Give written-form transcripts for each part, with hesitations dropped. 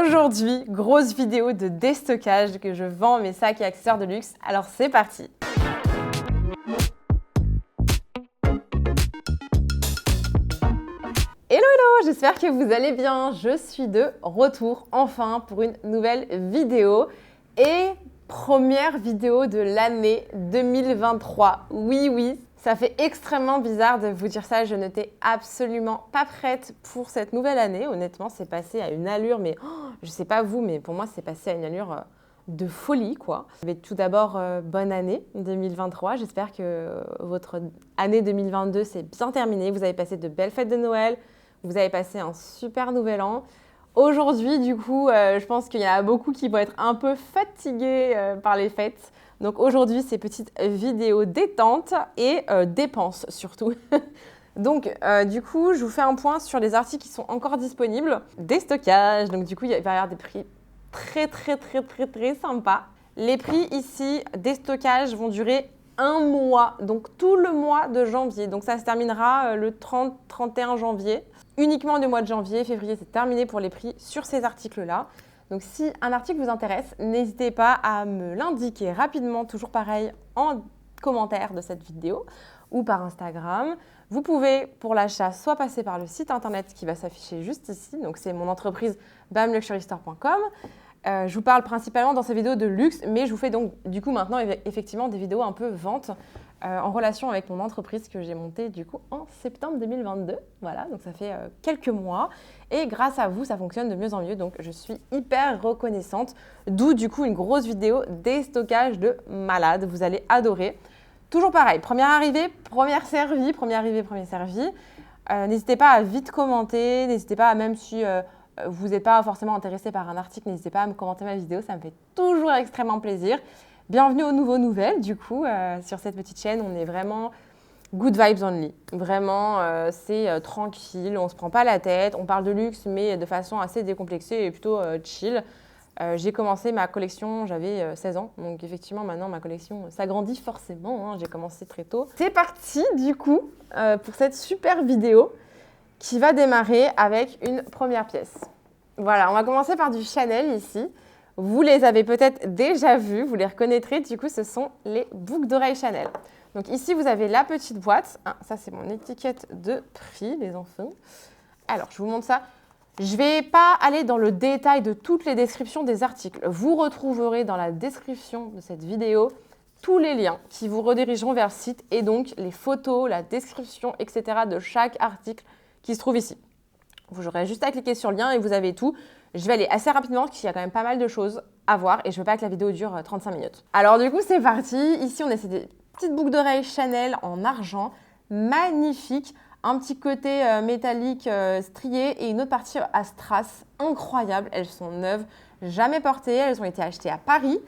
Aujourd'hui, grosse vidéo de déstockage que je vends mes sacs et accessoires de luxe. Alors c'est parti! Hello hello, j'espère que vous allez bien. Je suis de retour enfin pour une nouvelle vidéo et première vidéo de l'année 2023. Oui, ça fait extrêmement bizarre de vous dire ça. Je n'étais absolument pas prête pour cette nouvelle année. Honnêtement, c'est passé à une allure, mais je sais pas vous, mais pour moi, c'est passé à une allure de folie, quoi. Tout d'abord, bonne année 2023. J'espère que votre année 2022 s'est bien terminée. Vous avez passé de belles fêtes de Noël. Vous avez passé un super nouvel an. Aujourd'hui, du coup, je pense qu'il y en a beaucoup qui vont être un peu fatigués par les fêtes. Donc aujourd'hui, c'est petite vidéo détente et dépenses surtout. Donc du coup, je vous fais un point sur les articles qui sont encore disponibles. Déstockage, donc du coup, il va y avoir des prix très sympas. Les prix ici, déstockage, vont durer un mois, donc tout le mois de janvier. Donc ça se terminera le 30-31 janvier. Uniquement du mois de janvier, février, c'est terminé pour les prix sur ces articles-là. Donc si un article vous intéresse, n'hésitez pas à me l'indiquer rapidement, toujours pareil, en commentaire de cette vidéo ou par Instagram. Vous pouvez, pour l'achat, soit passer par le site internet qui va s'afficher juste ici. Donc c'est mon entreprise bamluxurystore.com. Je vous parle principalement dans ces vidéos de luxe, mais je vous fais donc du coup maintenant effectivement des vidéos un peu vente en relation avec mon entreprise que j'ai montée du coup en septembre 2022. Voilà, donc ça fait quelques mois et grâce à vous, ça fonctionne de mieux en mieux. Donc je suis hyper reconnaissante, d'où du coup une grosse vidéo déstockage de malade. Vous allez adorer. Toujours pareil, première arrivée, première servie, première arrivée, premier servi. N'hésitez pas à vite commenter, n'hésitez pas à même si vous n'êtes pas forcément intéressé par un article, n'hésitez pas à me commenter ma vidéo, ça me fait toujours extrêmement plaisir. Bienvenue aux nouveaux nouvelles, du coup, sur cette petite chaîne, on est vraiment good vibes only. Vraiment, c'est tranquille, on ne se prend pas la tête, on parle de luxe, mais de façon assez décomplexée et plutôt chill. J'ai commencé ma collection, j'avais 16 ans, donc effectivement, maintenant, ma collection s'agrandit forcément, hein, j'ai commencé très tôt. C'est parti, du coup, pour cette super vidéo qui va démarrer avec une première pièce. Voilà, on va commencer par du Chanel ici. Vous les avez peut-être déjà vus, vous les reconnaîtrez. Du coup, ce sont les boucles d'oreilles Chanel. Donc ici, vous avez la petite boîte. Ah, ça, c'est mon étiquette de prix, les enfants. Alors, je vous montre ça. Je ne vais pas aller dans le détail de toutes les descriptions des articles. Vous retrouverez dans la description de cette vidéo tous les liens qui vous redirigeront vers le site et donc les photos, la description, etc. de chaque article qui se trouve ici. Vous aurez juste à cliquer sur le lien et vous avez tout. Je vais aller assez rapidement parce qu'il y a quand même pas mal de choses à voir et je veux pas que la vidéo dure 35 minutes. Alors du coup, c'est parti. Ici, on a ces petites boucles d'oreilles Chanel en argent, magnifiques. Un petit côté métallique strié et une autre partie à strass, incroyable. Elles sont neuves, jamais portées. Elles ont été achetées à Paris.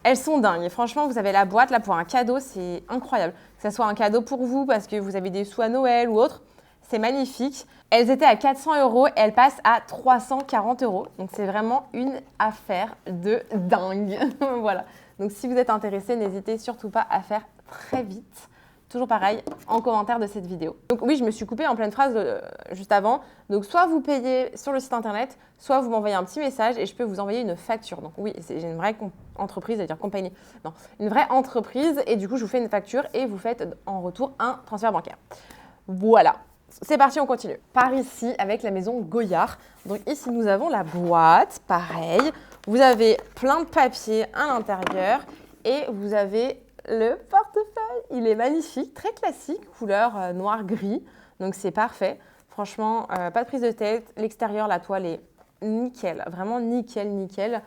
Elles sont dingues. Et franchement, vous avez la boîte là pour un cadeau, c'est incroyable. Que ce soit un cadeau pour vous parce que vous avez des sous à Noël ou autre. C'est magnifique. Elles étaient à 400 € et elles passent à 340 €. Donc, c'est vraiment une affaire de dingue. Voilà. Donc, si vous êtes intéressé, n'hésitez surtout pas à faire très vite. Toujours pareil, en commentaire de cette vidéo. Donc oui, je me suis coupée en pleine phrase juste avant. Donc, soit vous payez sur le site internet, soit vous m'envoyez un petit message et je peux vous envoyer une facture. Donc oui, j'ai une vraie entreprise, c'est-à-dire compagnie. Non, une vraie entreprise et du coup, je vous fais une facture et vous faites en retour un transfert bancaire. Voilà. C'est parti, on continue. Par ici, avec la maison Goyard. Donc ici, nous avons la boîte, pareil. Vous avez plein de papiers à l'intérieur et vous avez le portefeuille. Il est magnifique, très classique, couleur noir-gris. Donc c'est parfait. Franchement, pas de prise de tête. L'extérieur, la toile est nickel, vraiment nickel.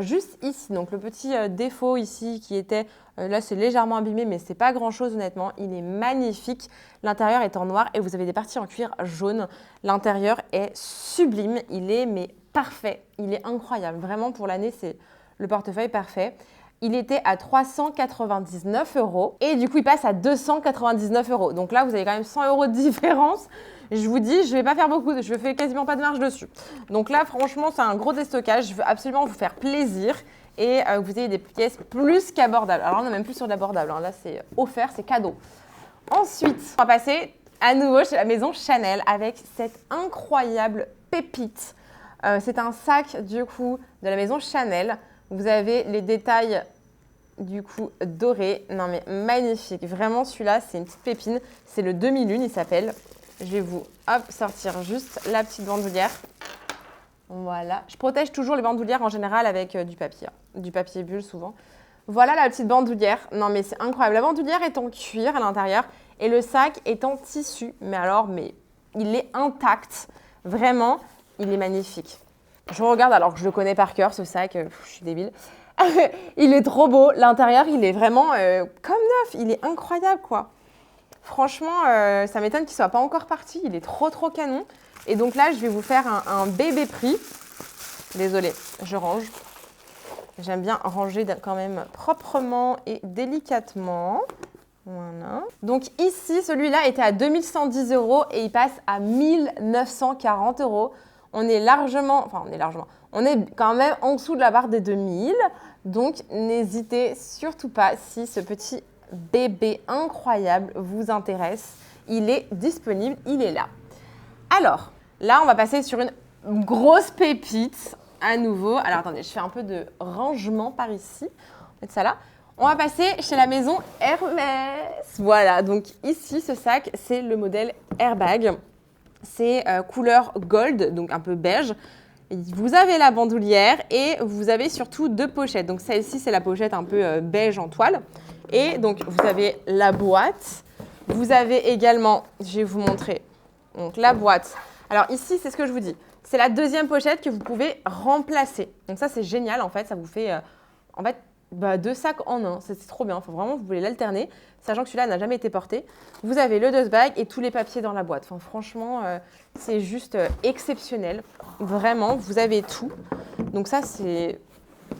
Juste ici, donc le petit défaut ici qui était, là c'est légèrement abîmé mais c'est pas grand chose honnêtement, il est magnifique, l'intérieur est en noir et vous avez des parties en cuir jaune, l'intérieur est sublime, il est mais parfait, il est incroyable, vraiment pour l'année c'est le portefeuille parfait. Il était à 399 € et du coup il passe à 299 €. Donc là vous avez quand même 100 € de différence. Je vous dis, je ne vais pas faire beaucoup, je fais quasiment pas de marge dessus. Donc là franchement c'est un gros déstockage, je veux absolument vous faire plaisir et que vous ayez des pièces plus qu'abordables. Alors là, on n'est même plus sur de l'abordable, hein. Là c'est offert, c'est cadeau. Ensuite, on va passer à nouveau chez la maison Chanel avec cette incroyable pépite C'est un sac du coup de la maison Chanel. Vous avez les détails du coup dorés. Non mais magnifique. Vraiment celui-là, c'est une petite pépine. C'est le demi-lune, il s'appelle. Je vais vous sortir juste la petite bandoulière. Voilà. Je protège toujours les bandoulières en général avec du papier bulle souvent. Voilà la petite bandoulière. Non mais c'est incroyable. La bandoulière est en cuir à l'intérieur et le sac est en tissu. Mais il est intact. Vraiment, il est magnifique. Je regarde alors que je le connais par cœur ce sac. Je suis débile. Il est trop beau. L'intérieur, il est vraiment comme neuf. Il est incroyable quoi. Franchement, ça m'étonne qu'il ne soit pas encore parti. Il est trop canon. Et donc là, je vais vous faire un bébé prix. Désolée, je range. J'aime bien ranger quand même proprement et délicatement. Voilà. Donc ici, celui-là était à 2110 € et il passe à 1940 €. On est quand même en dessous de la barre des 2000. Donc n'hésitez surtout pas si ce petit bébé incroyable vous intéresse. Il est disponible, il est là. Alors, là, on va passer sur une grosse pépite à nouveau. Alors, attendez, je fais un peu de rangement par ici. On va mettre ça là. On va passer chez la maison Hermès. Voilà, donc ici, ce sac, c'est le modèle Airbag. C'est couleur gold, donc un peu beige. Vous avez la bandoulière et vous avez surtout 2 pochettes. Donc, celle-ci, c'est la pochette un peu beige en toile. Et donc, vous avez la boîte. Vous avez également, je vais vous montrer, donc la boîte. Alors ici, c'est ce que je vous dis. C'est la deuxième pochette que vous pouvez remplacer. Donc ça, c'est génial en fait. Ça vous fait 2 sacs en un. C'est trop bien. Enfin, vraiment, vous voulez l'alterner, sachant que celui-là n'a jamais été porté. Vous avez le dust bag et tous les papiers dans la boîte. Enfin, franchement, c'est juste exceptionnel. Vraiment, vous avez tout. Donc ça, c'est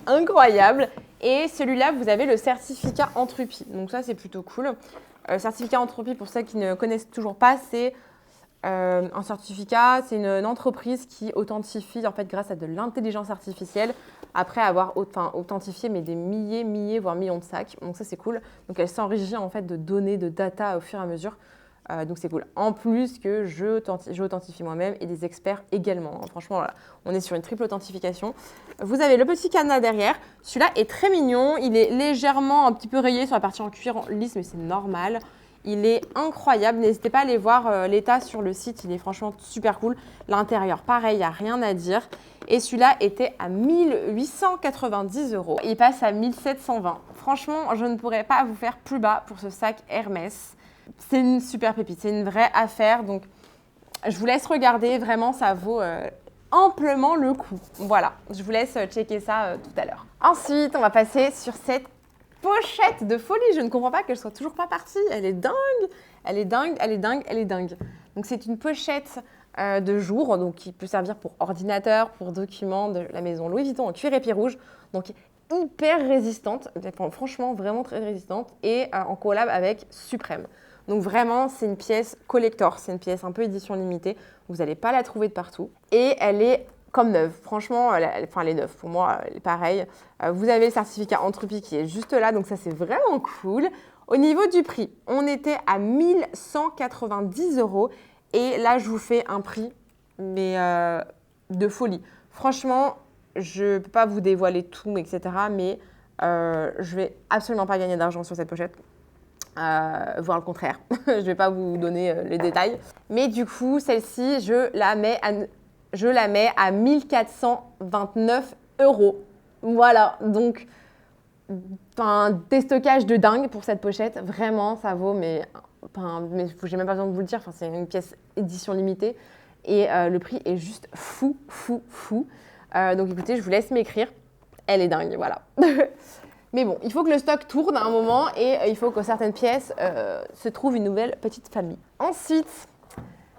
incroyable. Et celui-là, vous avez le certificat Entropie. Donc ça, c'est plutôt cool. Certificat Entropie, pour ceux qui ne connaissent toujours pas, c'est un certificat, c'est une entreprise qui authentifie en fait grâce à de l'intelligence artificielle après avoir authentifié des milliers, voire millions de sacs. Donc ça c'est cool. Donc elle s'enrichit en fait de données, de data au fur et à mesure. Donc c'est cool. En plus que j'authentifie moi-même et des experts également. Franchement, voilà, on est sur une triple authentification. Vous avez le petit cadenas derrière. Celui-là est très mignon. Il est légèrement un petit peu rayé sur la partie en cuir lisse, mais c'est normal. Il est incroyable. N'hésitez pas à aller voir l'état sur le site. Il est franchement super cool. L'intérieur, pareil, il n'y a rien à dire. Et celui-là était à 1890 €. Il passe à 1720. Franchement, je ne pourrais pas vous faire plus bas pour ce sac Hermès. C'est une super pépite. C'est une vraie affaire. Donc, je vous laisse regarder. Vraiment, ça vaut amplement le coup. Voilà. Je vous laisse checker ça tout à l'heure. Ensuite, on va passer sur cette pochette de folie. Je ne comprends pas qu'elle soit toujours pas partie. Elle est dingue. Elle est dingue, elle est dingue, elle est dingue. Donc, c'est une pochette de jour, donc qui peut servir pour ordinateur, pour documents de la maison Louis Vuitton en cuir épi rouge. Donc, hyper résistante. Franchement, vraiment très résistante. Et en collab avec Suprême. Donc, vraiment, c'est une pièce collector. C'est une pièce un peu édition limitée. Vous n'allez pas la trouver de partout. Et elle est comme neuve. Franchement, elle est neuve. Pour moi, elle est pareille. Vous avez le certificat Entropie qui est juste là. Donc, ça, c'est vraiment cool. Au niveau du prix, on était à 1190 €. Et là, je vous fais un prix, mais de folie. Franchement, je ne peux pas vous dévoiler tout, etc. Mais je ne vais absolument pas gagner d'argent sur cette pochette. Voire le contraire. Je ne vais pas vous donner les détails. Mais du coup, celle-ci, je la mets à 1429 €. Voilà, donc un déstockage de dingue pour cette pochette. Vraiment, ça vaut, mais j'ai même pas besoin de vous le dire. C'est une pièce édition limitée. Et le prix est juste fou. Donc écoutez, je vous laisse m'écrire. Elle est dingue, voilà. Mais bon, il faut que le stock tourne à un moment et il faut que certaines pièces se trouvent une nouvelle petite famille. Ensuite,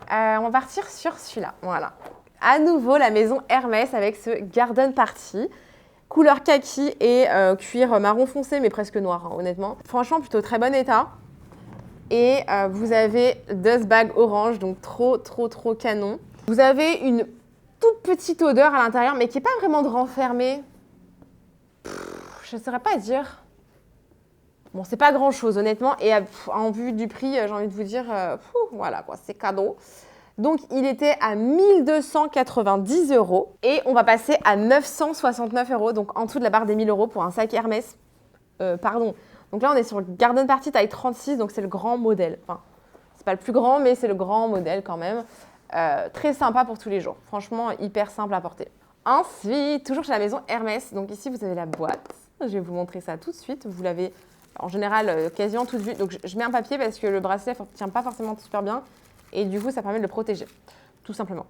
on va partir sur celui-là. Voilà. À nouveau, la maison Hermès avec ce Garden Party. Couleur kaki et cuir marron foncé, mais presque noir, honnêtement. Franchement, plutôt très bon état. Et vous avez dust bag orange, donc trop canon. Vous avez une toute petite odeur à l'intérieur, mais qui n'est pas vraiment de renfermé. Je ne saurais pas dire. Bon, c'est pas grand-chose, honnêtement. Et en vue du prix, j'ai envie de vous dire, voilà, quoi, c'est cadeau. Donc, il était à 1290 € et on va passer à 969 €, donc en dessous de la barre des 1000 € pour un sac Hermès. Pardon. Donc là, on est sur le Garden Party taille 36, donc c'est le grand modèle. Enfin, c'est pas le plus grand, mais c'est le grand modèle quand même. Très sympa pour tous les jours. Franchement, hyper simple à porter. Ensuite, toujours chez la maison Hermès. Donc ici, vous avez la boîte. Je vais vous montrer ça tout de suite. Vous l'avez en général quasiment toute vue. Donc je mets un papier parce que le bracelet ne tient pas forcément super bien. Et du coup, ça permet de le protéger, tout simplement.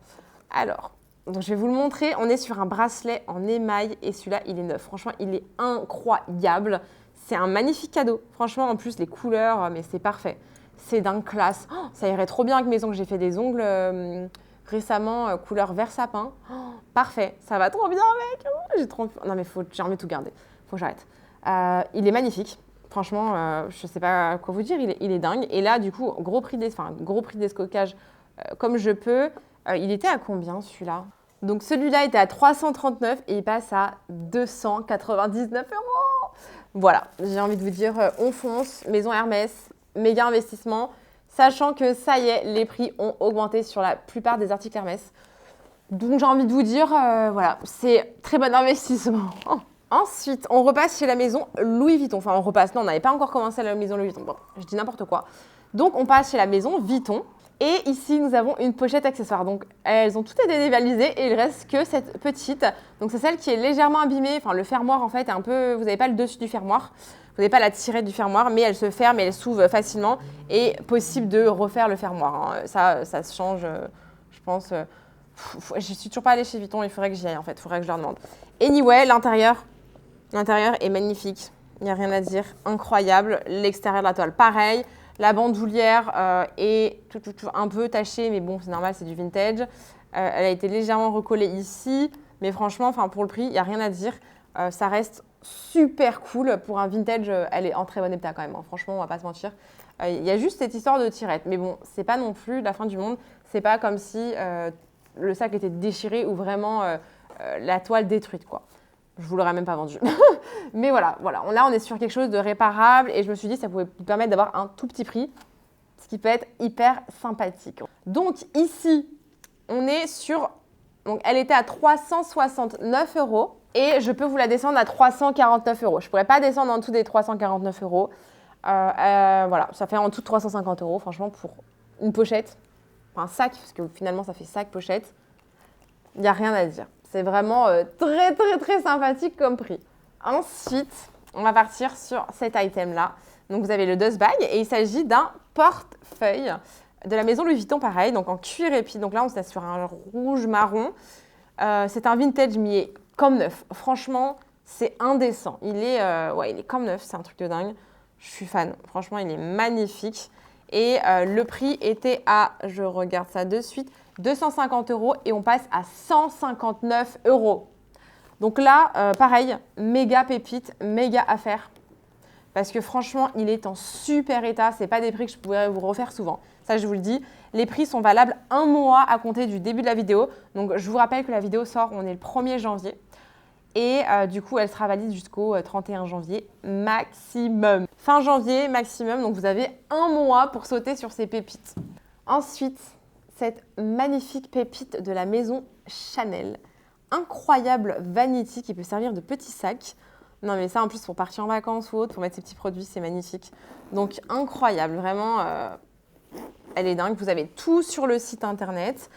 Alors, donc je vais vous le montrer. On est sur un bracelet en émail et celui-là, il est neuf. Franchement, il est incroyable. C'est un magnifique cadeau. Franchement, en plus, les couleurs, mais c'est parfait. C'est d'un classe. Oh, ça irait trop bien avec mes ongles. J'ai fait des ongles récemment, couleur vert sapin. Oh, parfait. Ça va trop bien avec. J'ai trop... Non, mais j'ai envie de tout garder. Faut que j'arrête. Il est magnifique. Franchement, je ne sais pas quoi vous dire, il est dingue. Et là, du coup, gros prix d'escocage comme je peux. Il était à combien celui-là? Donc celui-là était à 339 et il passe à 299 €. Voilà, j'ai envie de vous dire, on fonce, maison Hermès, méga investissement. Sachant que ça y est, les prix ont augmenté sur la plupart des articles Hermès. Donc j'ai envie de vous dire, voilà, c'est très bon investissement. Ensuite, on repasse chez la maison Louis Vuitton. Enfin, on repasse, non, on n'avait pas encore commencé à la maison Louis Vuitton. Bon, je dis n'importe quoi. Donc, on passe chez la maison Vuitton. Et ici, nous avons une pochette accessoire. Donc, elles ont toutes été dévalisées et il reste que cette petite. Donc, c'est celle qui est légèrement abîmée. Enfin, le fermoir, en fait, est un peu... Vous n'avez pas le dessus du fermoir. Vous n'avez pas la tirette du fermoir, mais elle se ferme et elle s'ouvre facilement. Et possible de refaire le fermoir, hein. Ça se change, je pense... je suis toujours pas allée chez Vuitton. Il faudrait que j'y aille, en fait. Il faudrait que je leur demande. Anyway, l'intérieur est magnifique, il n'y a rien à dire, incroyable. L'extérieur de la toile, pareil. La bandoulière est un peu tachée, mais bon, c'est normal, c'est du vintage. Elle a été légèrement recollée ici, mais franchement, pour le prix, il n'y a rien à dire. Ça reste super cool. Pour un vintage, elle est en très bon état quand même, hein. Franchement, on va pas se mentir. Il y a juste cette histoire de tirette, mais bon, c'est pas non plus la fin du monde. C'est pas comme si le sac était déchiré ou vraiment la toile détruite, quoi. Je vous l'aurais même pas vendu. Mais voilà. Là, on est sur quelque chose de réparable et je me suis dit que ça pouvait vous permettre d'avoir un tout petit prix, ce qui peut être hyper sympathique. Donc ici, on est sur... Donc elle était à 369 € et je peux vous la descendre à 349 €. Je ne pourrais pas descendre en dessous des 349 €. Voilà, ça fait en dessous de 350 € franchement pour une pochette, un sac, parce que finalement ça fait sac, pochette. Il n'y a rien à dire. C'est vraiment très sympathique comme prix. Ensuite, on va partir sur cet item-là. Donc, vous avez le dust bag et il s'agit d'un portefeuille de la maison Louis Vuitton, pareil, donc en cuir épi. Donc là, on est sur un rouge marron. C'est un vintage, mais il est comme neuf. Franchement, c'est indécent. Il est comme neuf, c'est un truc de dingue. Je suis fan. Franchement, il est magnifique. Et le prix était à, je regarde ça de suite, 250 € et on passe à 159 €. Donc là, pareil, méga pépite, méga affaire. Parce que franchement, il est en super état. Ce n'est pas des prix que je pourrais vous refaire souvent. Ça, je vous le dis. Les prix sont valables un mois à compter du début de la vidéo. Donc, je vous rappelle que la vidéo sort, on est le 1er janvier. Et du coup, elle sera valide jusqu'au 31 janvier maximum. Fin janvier maximum, donc vous avez un mois pour sauter sur ces pépites. Ensuite, cette magnifique pépite de la maison Chanel. Incroyable vanity qui peut servir de petit sac. Non mais ça en plus pour partir en vacances ou autre, pour mettre ces petits produits, c'est magnifique. Donc incroyable, vraiment, elle est dingue. Vous avez tout sur le site internet.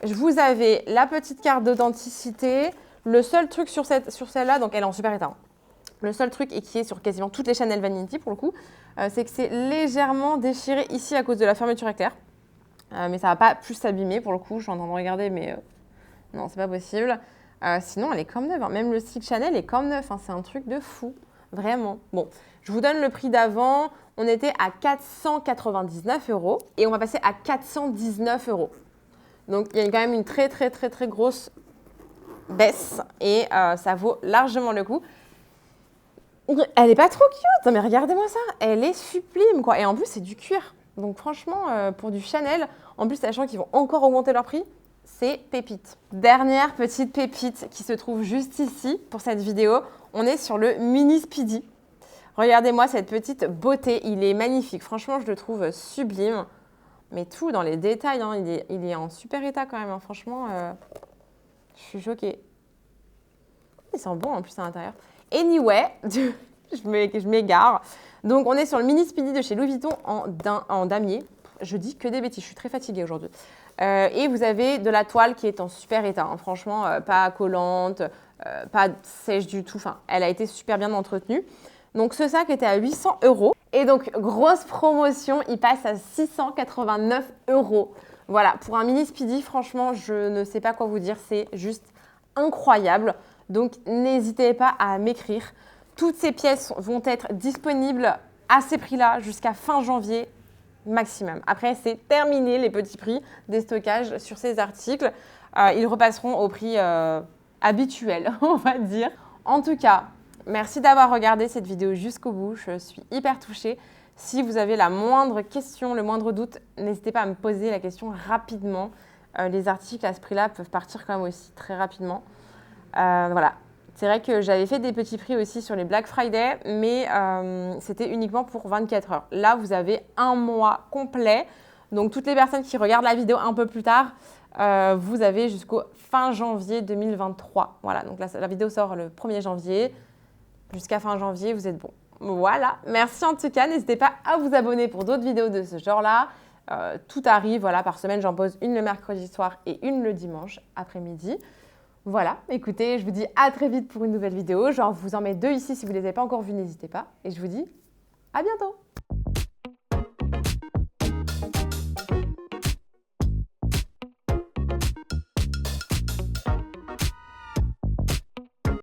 Vous avez la petite carte d'authenticité. Le seul truc sur celle-là, donc elle est en super état. Le seul truc, et qui est sur quasiment toutes les Chanel Vanity pour le coup, c'est que c'est légèrement déchiré ici à cause de la fermeture éclair. Mais ça ne va pas plus s'abîmer pour le coup. Je suis en train de regarder, mais non, c'est pas possible. Sinon, elle est comme neuve, hein. Même le style Chanel est comme neuf, hein. C'est un truc de fou, vraiment. Bon, je vous donne le prix d'avant. On était à 499 € et on va passer à 419 €. Donc, il y a quand même une très grosse baisse et ça vaut largement le coup. Elle est pas trop cute, non, mais regardez-moi ça, elle est sublime quoi. Et en plus, c'est du cuir. Donc franchement, pour du Chanel, en plus sachant qu'ils vont encore augmenter leur prix, c'est pépite. Dernière petite pépite qui se trouve juste ici pour cette vidéo, on est sur le Mini Speedy. Regardez-moi cette petite beauté, il est magnifique. Franchement, je le trouve sublime. Mais tout dans les détails, hein, il est en super état quand même. Hein. Franchement, je suis choquée. Il sent bon en plus à l'intérieur. Anyway, je m'égare. Donc, on est sur le mini Speedy de chez Louis Vuitton en damier. Je dis que des bêtises, je suis très fatiguée aujourd'hui. Et vous avez de la toile qui est en super état. Hein. Franchement, pas collante, pas sèche du tout. Enfin, elle a été super bien entretenue. Donc, ce sac était à 800 €. Et donc, grosse promotion, il passe à 689 €. Voilà, pour un mini Speedy, franchement, je ne sais pas quoi vous dire. C'est juste incroyable. Donc, n'hésitez pas à m'écrire. Toutes ces pièces vont être disponibles à ces prix-là jusqu'à fin janvier maximum. Après, c'est terminé les petits prix des stockages sur ces articles. Ils repasseront au prix habituel, on va dire. En tout cas, merci d'avoir regardé cette vidéo jusqu'au bout. Je suis hyper touchée. Si vous avez la moindre question, le moindre doute, n'hésitez pas à me poser la question rapidement. Les articles à ce prix-là peuvent partir quand même aussi très rapidement. Voilà. C'est vrai que j'avais fait des petits prix aussi sur les Black Friday, mais c'était uniquement pour 24 heures. Là, vous avez un mois complet. Donc, toutes les personnes qui regardent la vidéo un peu plus tard, vous avez jusqu'au fin janvier 2023. Voilà, donc la vidéo sort le 1er janvier. Jusqu'à fin janvier, vous êtes bon. Voilà, merci en tout cas. N'hésitez pas à vous abonner pour d'autres vidéos de ce genre-là. Tout arrive, voilà, par semaine, j'en pose une le mercredi soir et une le dimanche après-midi. Voilà, écoutez, je vous dis à très vite pour une nouvelle vidéo. Genre, vous en mets 2 ici si vous ne les avez pas encore vues, n'hésitez pas. Et je vous dis à bientôt.